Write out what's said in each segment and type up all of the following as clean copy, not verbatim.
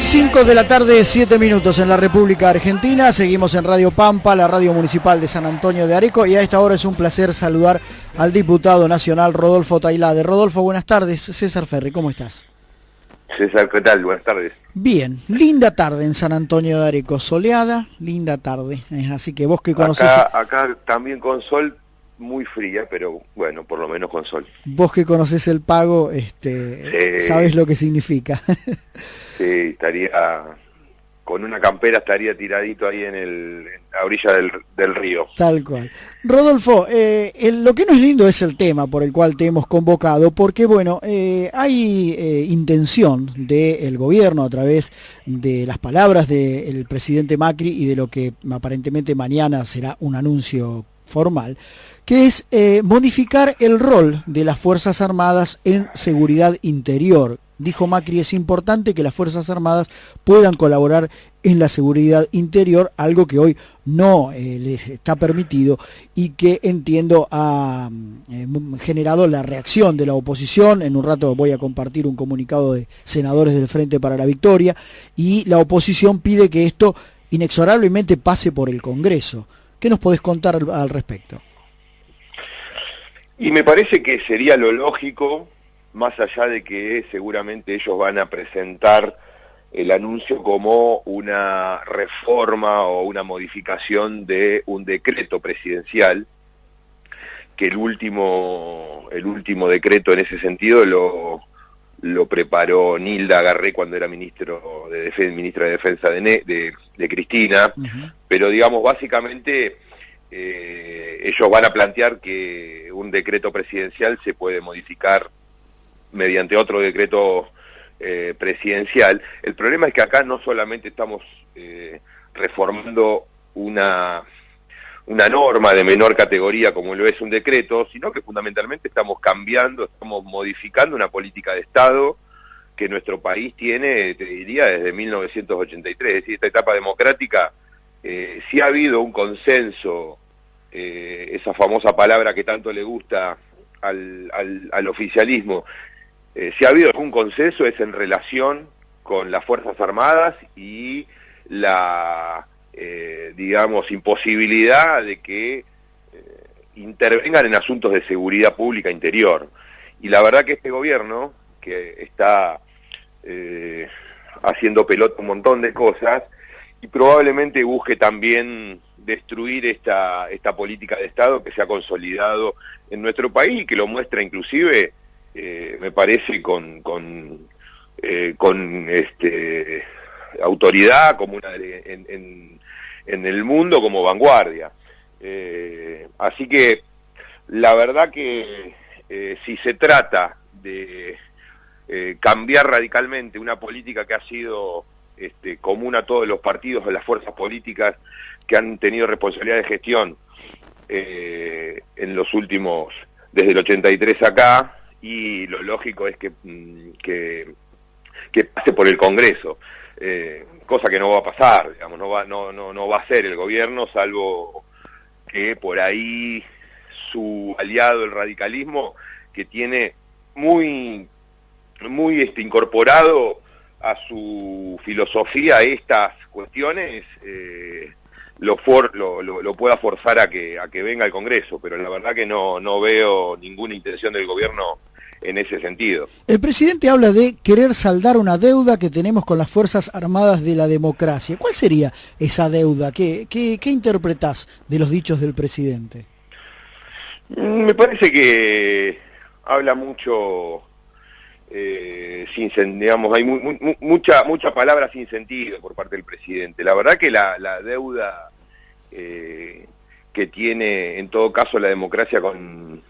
5 de la tarde, 7 minutos en la República Argentina. Seguimos en Radio Pampa, la radio municipal de San Antonio de Areco. Y a esta hora es un placer saludar al diputado nacional Rodolfo Tailade. Rodolfo, buenas tardes. César Ferri, ¿cómo estás? César, ¿qué tal? Buenas tardes. Bien, linda tarde en San Antonio de Areco. Soleada, linda tarde. Así que vos que conocés... Acá también con sol, muy fría, pero bueno, por lo menos con sol. Vos que conocés el pago, sabés lo que significa. Sí, estaría con una campera, estaría tiradito ahí en la orilla del río. Tal cual. Rodolfo, lo que no es lindo es el tema por el cual te hemos convocado, porque bueno, hay intención del gobierno a través de las palabras del presidente Macri y de lo que aparentemente mañana será un anuncio formal, que es modificar el rol de las Fuerzas Armadas en seguridad interior. Dijo Macri, es importante que las Fuerzas Armadas puedan colaborar en la seguridad interior, algo que hoy no les está permitido y que entiendo ha generado la reacción de la oposición. En un rato voy a compartir un comunicado de senadores del Frente para la Victoria y la oposición pide que esto inexorablemente pase por el Congreso. ¿Qué nos podés contar al respecto? Y me parece que sería lo lógico, más allá de que seguramente ellos van a presentar el anuncio como una reforma o una modificación de un decreto presidencial, que el último decreto en ese sentido lo preparó Nilda Garré cuando era ministra de Defensa de Cristina, pero digamos, básicamente ellos van a plantear que un decreto presidencial se puede modificar mediante otro decreto presidencial. El problema es que acá no solamente estamos reformando una norma de menor categoría como lo es un decreto, sino que fundamentalmente estamos modificando una política de Estado que nuestro país tiene, te diría, desde 1983. Es decir, esta etapa democrática, sí ha habido un consenso, esa famosa palabra que tanto le gusta al oficialismo, si ha habido algún consenso es en relación con las Fuerzas Armadas y la, digamos, imposibilidad de que intervengan en asuntos de seguridad pública interior. Y la verdad que este gobierno, que está haciendo pelota un montón de cosas, y probablemente busque también destruir esta política de Estado que se ha consolidado en nuestro país y que lo muestra inclusive, me parece, con autoridad como en el mundo como vanguardia. Así que la verdad que si se trata de cambiar radicalmente una política que ha sido común a todos los partidos o las fuerzas políticas que han tenido responsabilidad de gestión en los últimos, desde el 83 acá, y lo lógico es que pase por el Congreso, cosa que no va a pasar, digamos, no va a hacer el gobierno, salvo que por ahí su aliado, el radicalismo, que tiene muy incorporado a su filosofía estas cuestiones, lo pueda forzar a que venga al Congreso, pero la verdad que no veo ninguna intención del gobierno en ese sentido. El presidente habla de querer saldar una deuda que tenemos con las Fuerzas Armadas de la democracia. ¿Cuál sería esa deuda? ¿Qué interpretás de los dichos del presidente? Me parece que habla mucho, digamos, hay mucha palabra sin sentido por parte del presidente. La verdad que la deuda que tiene en todo caso la democracia con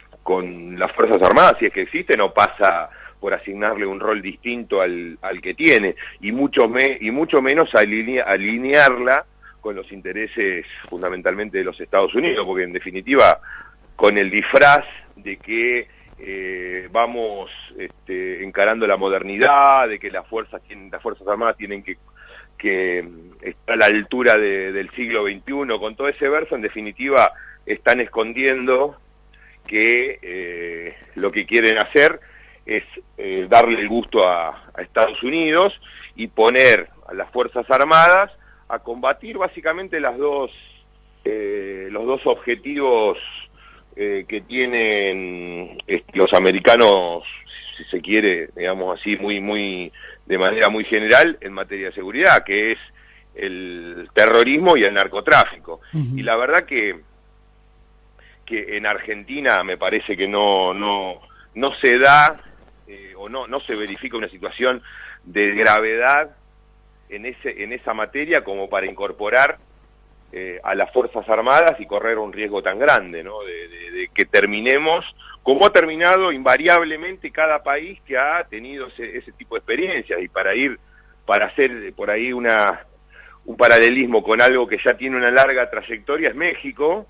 las Fuerzas Armadas, si es que existe, no pasa por asignarle un rol distinto al que tiene, y mucho menos alinearla con los intereses fundamentalmente de los Estados Unidos, porque en definitiva, con el disfraz de que vamos encarando la modernidad, de que las Fuerzas Armadas tienen que estar a la altura del siglo XXI, con todo ese verso, en definitiva, están escondiendo que lo que quieren hacer es darle el gusto a Estados Unidos y poner a las Fuerzas Armadas a combatir básicamente los dos objetivos que tienen los americanos, si se quiere, digamos así, de manera muy general en materia de seguridad, que es el terrorismo y el narcotráfico. Y la verdad que en Argentina me parece que no se da o no se verifica una situación de gravedad en esa materia como para incorporar a las Fuerzas Armadas y correr un riesgo tan grande, ¿no? De que terminemos, como ha terminado invariablemente cada país que ha tenido ese tipo de experiencias, y para hacer por ahí un paralelismo con algo que ya tiene una larga trayectoria, es México,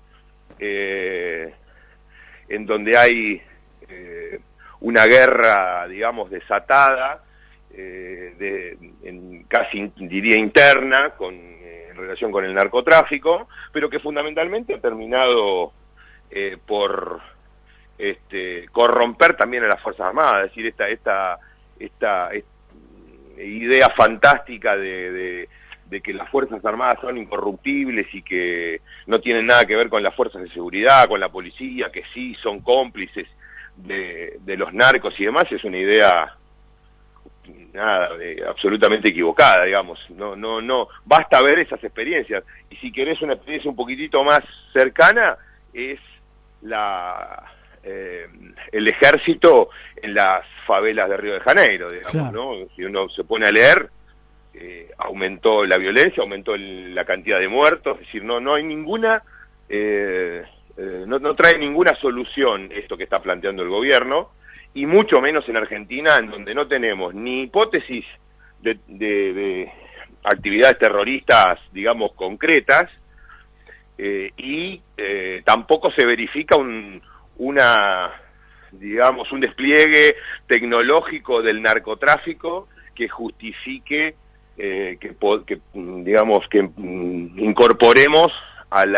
en donde hay una guerra, digamos, desatada, casi diría interna, en relación con el narcotráfico, pero que fundamentalmente ha terminado por corromper también a las Fuerzas Armadas. Es decir, esta idea fantástica de que las Fuerzas Armadas son incorruptibles y que no tienen nada que ver con las fuerzas de seguridad, con la policía, que sí son cómplices de los narcos y demás, es una idea absolutamente equivocada, digamos. No basta ver esas experiencias, y si querés una experiencia un poquitito más cercana, es el ejército en las favelas de Río de Janeiro, digamos, claro. ¿No? Si uno se pone a leer, aumentó la violencia, aumentó la cantidad de muertos, es decir, no hay ninguna, no trae ninguna solución esto que está planteando el gobierno, y mucho menos en Argentina, en donde no tenemos ni hipótesis de actividades terroristas, digamos, concretas, y tampoco se verifica un despliegue tecnológico del narcotráfico que justifique que incorporemos al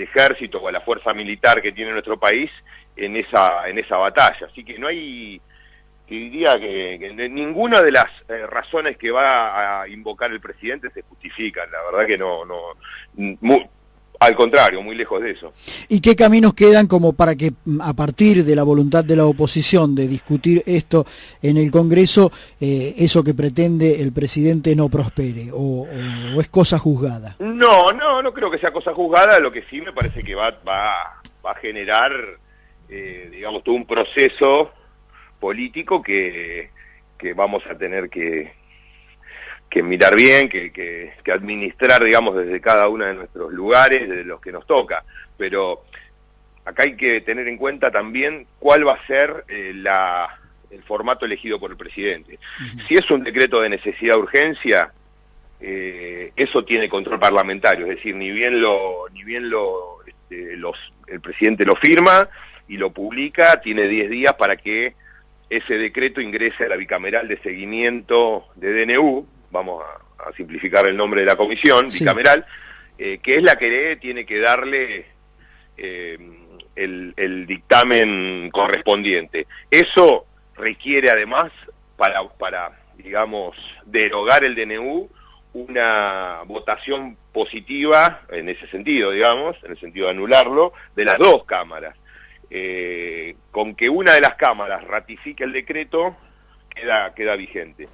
ejército o a la fuerza militar que tiene nuestro país en esa batalla. Así que no hay, diría que ninguna de las razones que va a invocar el presidente se justifican. La verdad que al contrario, muy lejos de eso. ¿Y qué caminos quedan como para que, a partir de la voluntad de la oposición de discutir esto en el Congreso, eso que pretende el presidente no prospere? ¿O es cosa juzgada? No creo que sea cosa juzgada. Lo que sí me parece que va a generar, digamos, todo un proceso político que vamos a tener que mirar bien, que administrar, digamos, desde cada uno de nuestros lugares, desde los que nos toca. Pero acá hay que tener en cuenta también cuál va a ser el formato elegido por el presidente. Si es un decreto de necesidad de urgencia, eso tiene control parlamentario, es decir, ni bien el presidente lo firma y lo publica, tiene 10 días para que ese decreto ingrese a la bicameral de seguimiento de DNU, vamos a simplificar el nombre de la comisión bicameral, que es la que tiene que darle el dictamen correspondiente. Eso requiere además, para digamos, derogar el DNU, una votación positiva, en ese sentido, digamos, en el sentido de anularlo, de las dos cámaras. Con que una de las cámaras ratifique el decreto, queda vigente.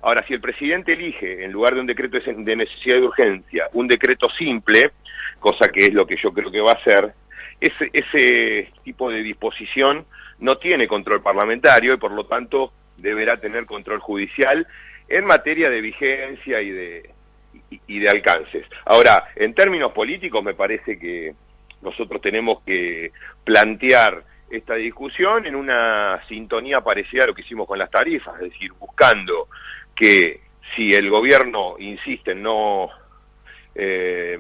Ahora, si el presidente elige, en lugar de un decreto de necesidad de urgencia, un decreto simple, cosa que es lo que yo creo que va a hacer, ese tipo de disposición no tiene control parlamentario y por lo tanto deberá tener control judicial en materia de vigencia y de alcances. Ahora, en términos políticos me parece que nosotros tenemos que plantear esta discusión en una sintonía parecida a lo que hicimos con las tarifas, es decir, buscando que si el gobierno insiste en no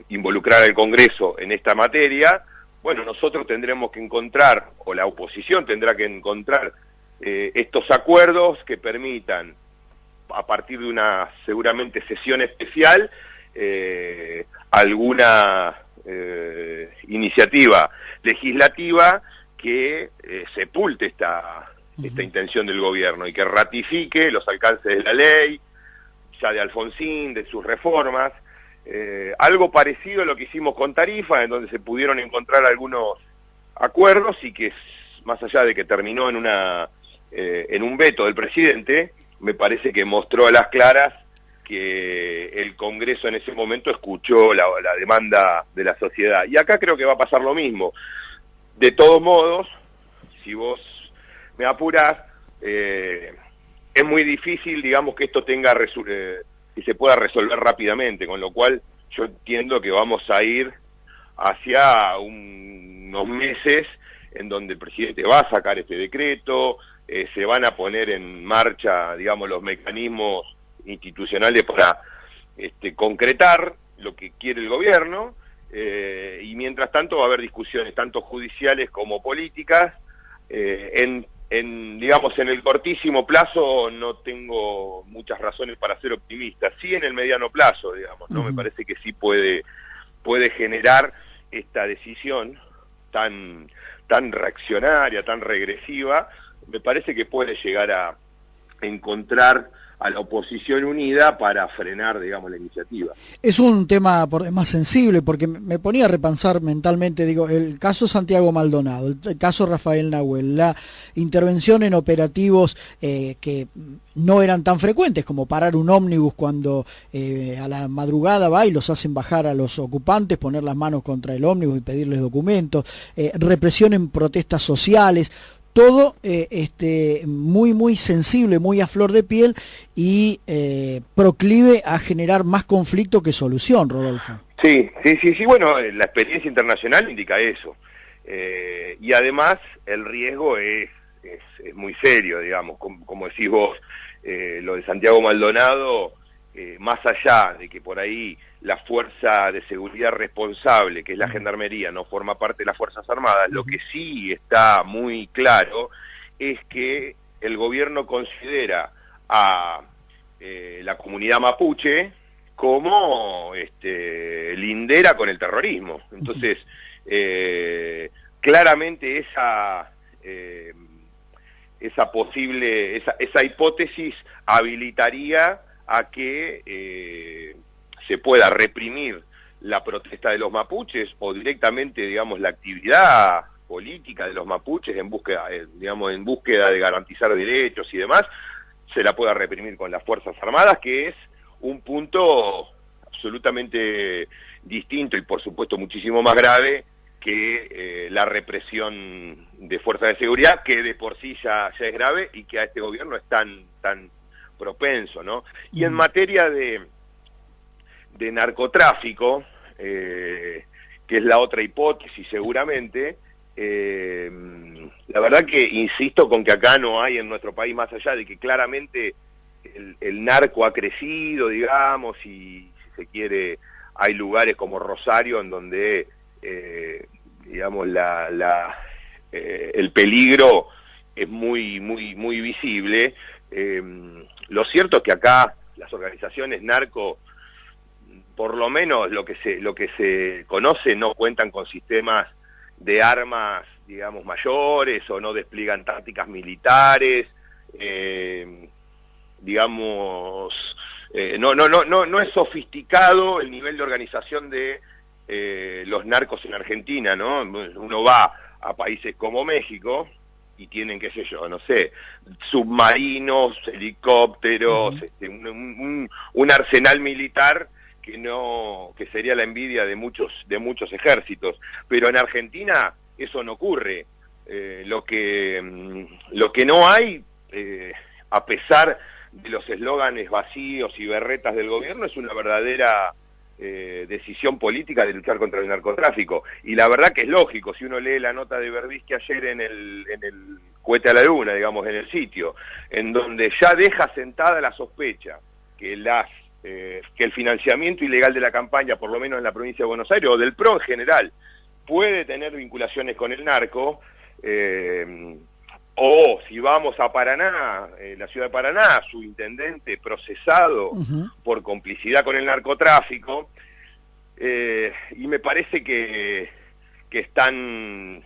involucrar al Congreso en esta materia, bueno, nosotros tendremos que encontrar, o la oposición tendrá que encontrar estos acuerdos que permitan, a partir de una seguramente sesión especial, alguna iniciativa legislativa que sepulte esta intención del gobierno y que ratifique los alcances de la ley, ya de Alfonsín, de sus reformas, algo parecido a lo que hicimos con Tarifa, en donde se pudieron encontrar algunos acuerdos y que más allá de que terminó en un veto del presidente, me parece que mostró a las claras que el Congreso en ese momento escuchó la demanda de la sociedad. Y acá creo que va a pasar lo mismo. De todos modos, si vos me apurás, es muy difícil, digamos, que esto que se pueda resolver rápidamente, con lo cual yo entiendo que vamos a ir hacia unos meses en donde el presidente va a sacar este decreto, se van a poner en marcha, digamos, los mecanismos institucionales para concretar lo que quiere el gobierno, y mientras tanto va a haber discusiones tanto judiciales como políticas. Digamos, en el cortísimo plazo no tengo muchas razones para ser optimista, sí en el mediano plazo, digamos, ¿no? Me parece que sí puede generar esta decisión tan reaccionaria, tan regresiva. Me parece que puede llegar a encontrar a la oposición unida para frenar, digamos, la iniciativa. Es un tema más sensible, porque me ponía a repensar mentalmente, digo, el caso Santiago Maldonado, el caso Rafael Nahuel, la intervención en operativos que no eran tan frecuentes como parar un ómnibus cuando a la madrugada va y los hacen bajar a los ocupantes, poner las manos contra el ómnibus y pedirles documentos, represión en protestas sociales, todo muy sensible, muy a flor de piel y proclive a generar más conflicto que solución, Rodolfo. Sí, bueno, la experiencia internacional indica eso. Y además el riesgo es muy serio, digamos, como decís vos, lo de Santiago Maldonado, más allá de que por ahí la fuerza de seguridad responsable, que es la Gendarmería, no forma parte de las Fuerzas Armadas, lo que sí está muy claro es que el gobierno considera a la comunidad mapuche como lindera con el terrorismo. Entonces, claramente esa hipótesis habilitaría a que se pueda reprimir la protesta de los mapuches o directamente, digamos, la actividad política de los mapuches en búsqueda de garantizar derechos y demás, se la pueda reprimir con las Fuerzas Armadas, que es un punto absolutamente distinto y por supuesto muchísimo más grave que la represión de fuerzas de seguridad, que de por sí ya es grave y que a este gobierno es tan propenso, ¿no? Y en materia de narcotráfico, que es la otra hipótesis seguramente, la verdad que insisto con que acá no hay en nuestro país, más allá de que claramente el narco ha crecido, digamos, y si se quiere, hay lugares como Rosario en donde, digamos, el peligro es muy visible. Lo cierto es que acá las organizaciones narco, por lo menos lo que se conoce, no cuentan con sistemas de armas, digamos, mayores, o no despliegan tácticas militares, digamos, no es sofisticado el nivel de organización de los narcos en Argentina, ¿no? Uno va a países como México y tienen, qué sé yo, no sé, submarinos, helicópteros, un arsenal militar que sería la envidia de muchos ejércitos, pero en Argentina eso no ocurre. Lo que no hay, a pesar de los eslóganes vacíos y berretas del gobierno, es una verdadera decisión política de luchar contra el narcotráfico. Y la verdad que es lógico, si uno lee la nota de Berbisky ayer en el Cohete a la Luna, digamos, en el sitio, en donde ya deja sentada la sospecha que el financiamiento ilegal de la campaña, por lo menos en la provincia de Buenos Aires, o del PRO en general, puede tener vinculaciones con el narco, o si vamos a Paraná, la ciudad de Paraná, su intendente procesado por complicidad con el narcotráfico, y me parece que que están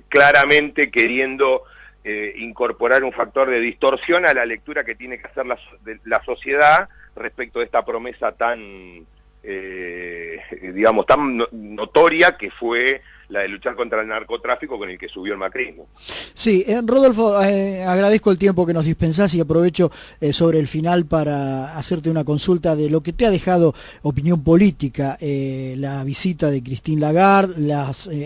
claramente queriendo incorporar un factor de distorsión a la lectura que tiene que hacer la sociedad respecto de esta promesa tan, digamos, tan notoria que fue la de luchar contra el narcotráfico con el que subió el macrismo. Sí, Rodolfo, agradezco el tiempo que nos dispensás y aprovecho sobre el final para hacerte una consulta de lo que te ha dejado opinión política, la visita de Christine Lagarde,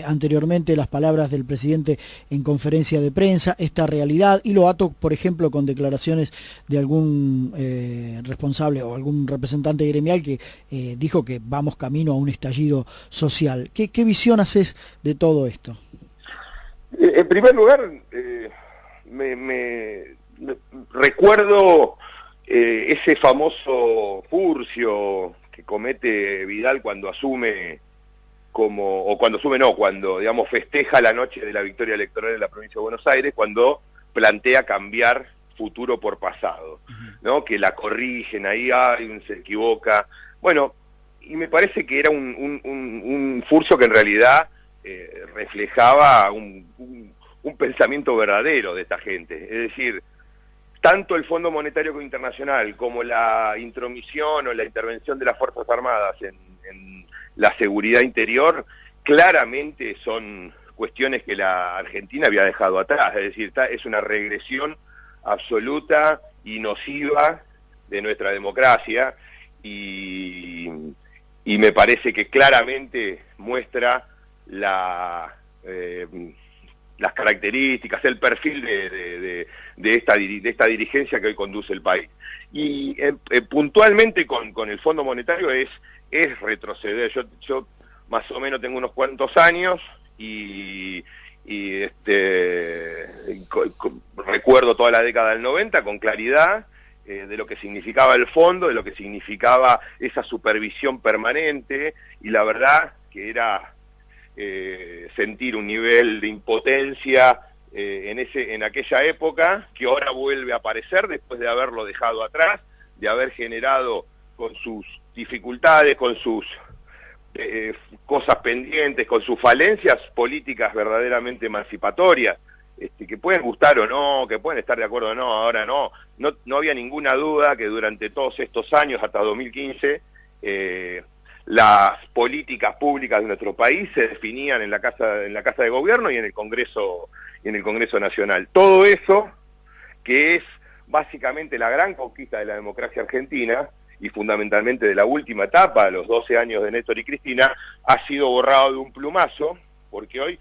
anteriormente las palabras del presidente en conferencia de prensa, esta realidad, y lo ato, por ejemplo, con declaraciones de algún responsable o algún representante gremial que dijo que vamos camino a un estallido social. ¿Qué visión haces de todo esto? En primer lugar, recuerdo ese famoso furcio que comete Vidal cuando asume cuando digamos festeja la noche de la victoria electoral en la provincia de Buenos Aires, cuando plantea cambiar futuro por pasado, ¿no? Que la corrigen ahí, se equivoca. Bueno, y me parece que era un furcio que en realidad reflejaba un pensamiento verdadero de esta gente. Es decir, tanto el Fondo Monetario Internacional como la intromisión o la intervención de las Fuerzas Armadas en la seguridad interior, claramente son cuestiones que la Argentina había dejado atrás. Es decir, es una regresión absoluta y nociva de nuestra democracia, y me parece que claramente muestra las características, el perfil de esta dirigencia que hoy conduce el país. Y puntualmente con el Fondo Monetario es retroceder. Yo más o menos tengo unos cuantos años y recuerdo toda la década del 90 con claridad, de lo que significaba el fondo, de lo que significaba esa supervisión permanente, y la verdad que era sentir un nivel de impotencia en aquella época, que ahora vuelve a aparecer después de haberlo dejado atrás, de haber generado con sus dificultades, con sus cosas pendientes, con sus falencias políticas verdaderamente emancipatorias, que pueden gustar o no, que pueden estar de acuerdo o no. Ahora no había ninguna duda que durante todos estos años, hasta 2015, las políticas públicas de nuestro país se definían en la Casa de Gobierno y en el Congreso Nacional. Todo eso, que es básicamente la gran conquista de la democracia argentina, y fundamentalmente de la última etapa, los 12 años de Néstor y Cristina, ha sido borrado de un plumazo, porque hoy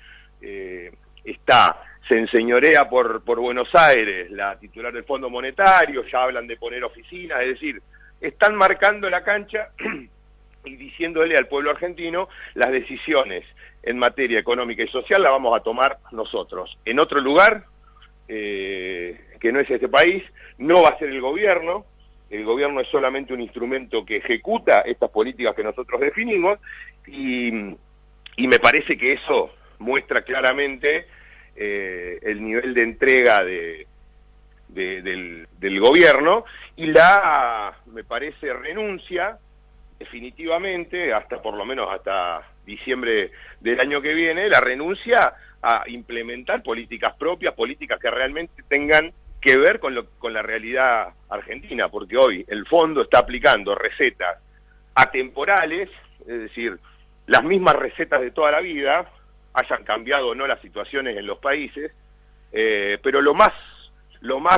se enseñorea por Buenos Aires la titular del Fondo Monetario, ya hablan de poner oficinas, es decir, están marcando la cancha y diciéndole al pueblo argentino: las decisiones en materia económica y social las vamos a tomar nosotros. En otro lugar, que no es este país, no va a ser el gobierno es solamente un instrumento que ejecuta estas políticas que nosotros definimos, y me parece que eso muestra claramente el nivel de entrega del gobierno, y me parece, renuncia definitivamente, por lo menos hasta diciembre del año que viene, la renuncia a implementar políticas propias, políticas que realmente tengan que ver con la realidad argentina, porque hoy el fondo está aplicando recetas atemporales, es decir, las mismas recetas de toda la vida, hayan cambiado o no las situaciones en los países, pero lo más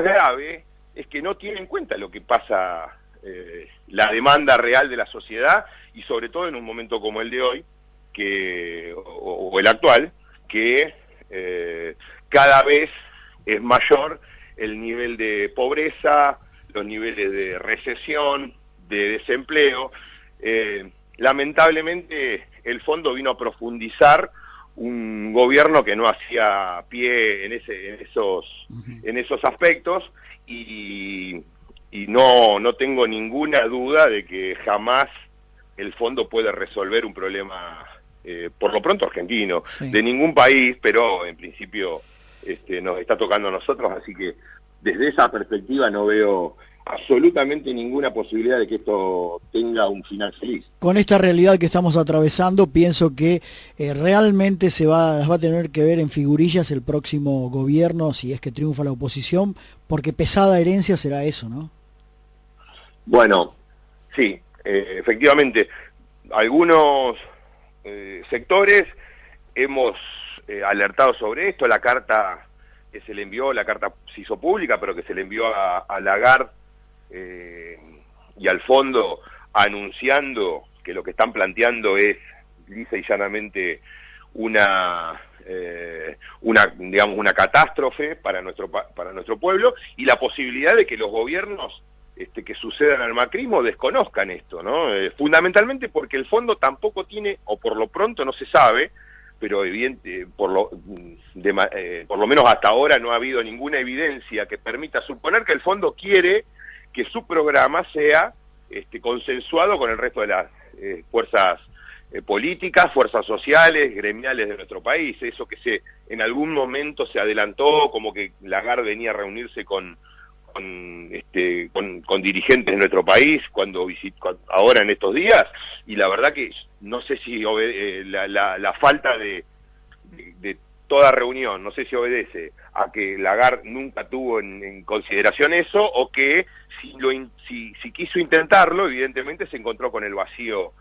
grave es que no tiene en cuenta lo que pasa, la demanda real de la sociedad, y sobre todo en un momento como el de hoy, o el actual, que cada vez es mayor el nivel de pobreza, los niveles de recesión, de desempleo. Lamentablemente el fondo vino a profundizar un gobierno que no hacía pie en esos aspectos, y no tengo ninguna duda de que jamás el fondo puede resolver un problema, por lo pronto argentino, sí, de ningún país, pero en principio nos está tocando a nosotros, así que desde esa perspectiva no veo absolutamente ninguna posibilidad de que esto tenga un final feliz. Con esta realidad que estamos atravesando, pienso que realmente las va a tener que ver en figurillas el próximo gobierno, si es que triunfa la oposición, porque pesada herencia será eso, ¿no? Bueno, sí, efectivamente, algunos sectores hemos alertado sobre esto. La carta que se le envió, la carta se hizo pública, pero que se le envió a Lagarde y al fondo, anunciando que lo que están planteando es lisa y llanamente digamos, una catástrofe para nuestro pueblo, y la posibilidad de que los gobiernos que sucedan al macrismo desconozcan esto, ¿no? Fundamentalmente porque el fondo tampoco tiene, o por lo pronto no se sabe, pero por lo menos hasta ahora no ha habido ninguna evidencia que permita suponer que el fondo quiere que su programa sea consensuado con el resto de las fuerzas políticas, fuerzas sociales, gremiales de nuestro país. Eso que en algún momento se adelantó, como que Lagarde venía a reunirse con dirigentes de nuestro país ahora en estos días, y la verdad que no sé si la falta de toda reunión, no sé si obedece a que Lagarde nunca tuvo en consideración eso, o que si quiso intentarlo, evidentemente se encontró con el vacío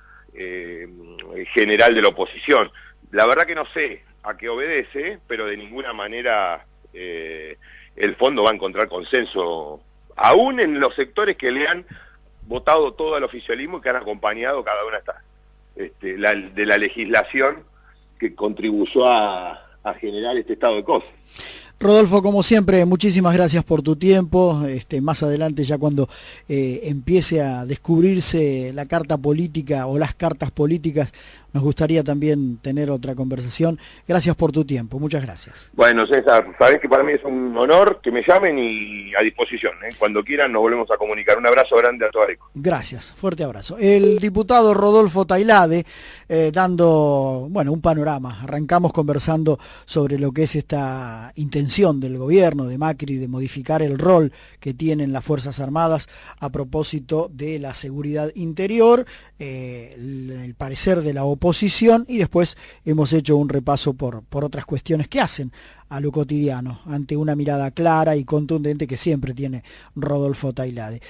general de la oposición. La verdad que no sé a qué obedece, pero de ninguna manera el fondo va a encontrar consenso, aún en los sectores que le han votado todo al oficialismo y que han acompañado cada una de la legislación que contribuyó a generar este estado de cosas. Rodolfo, como siempre, muchísimas gracias por tu tiempo. Más adelante, ya cuando empiece a descubrirse la carta política o las cartas políticas, nos gustaría también tener otra conversación. Gracias por tu tiempo, muchas gracias. Bueno, César, sabés que para mí es un honor que me llamen, y a disposición, ¿eh? Cuando quieran nos volvemos a comunicar. Un abrazo grande a todo Areco. Gracias, fuerte abrazo. El diputado Rodolfo Tailade, dando un panorama. Arrancamos conversando sobre lo que es esta intención del gobierno de Macri de modificar el rol que tienen las Fuerzas Armadas a propósito de la seguridad interior, el parecer de la oposición, y después hemos hecho un repaso por otras cuestiones que hacen a lo cotidiano, ante una mirada clara y contundente que siempre tiene Rodolfo Tailade.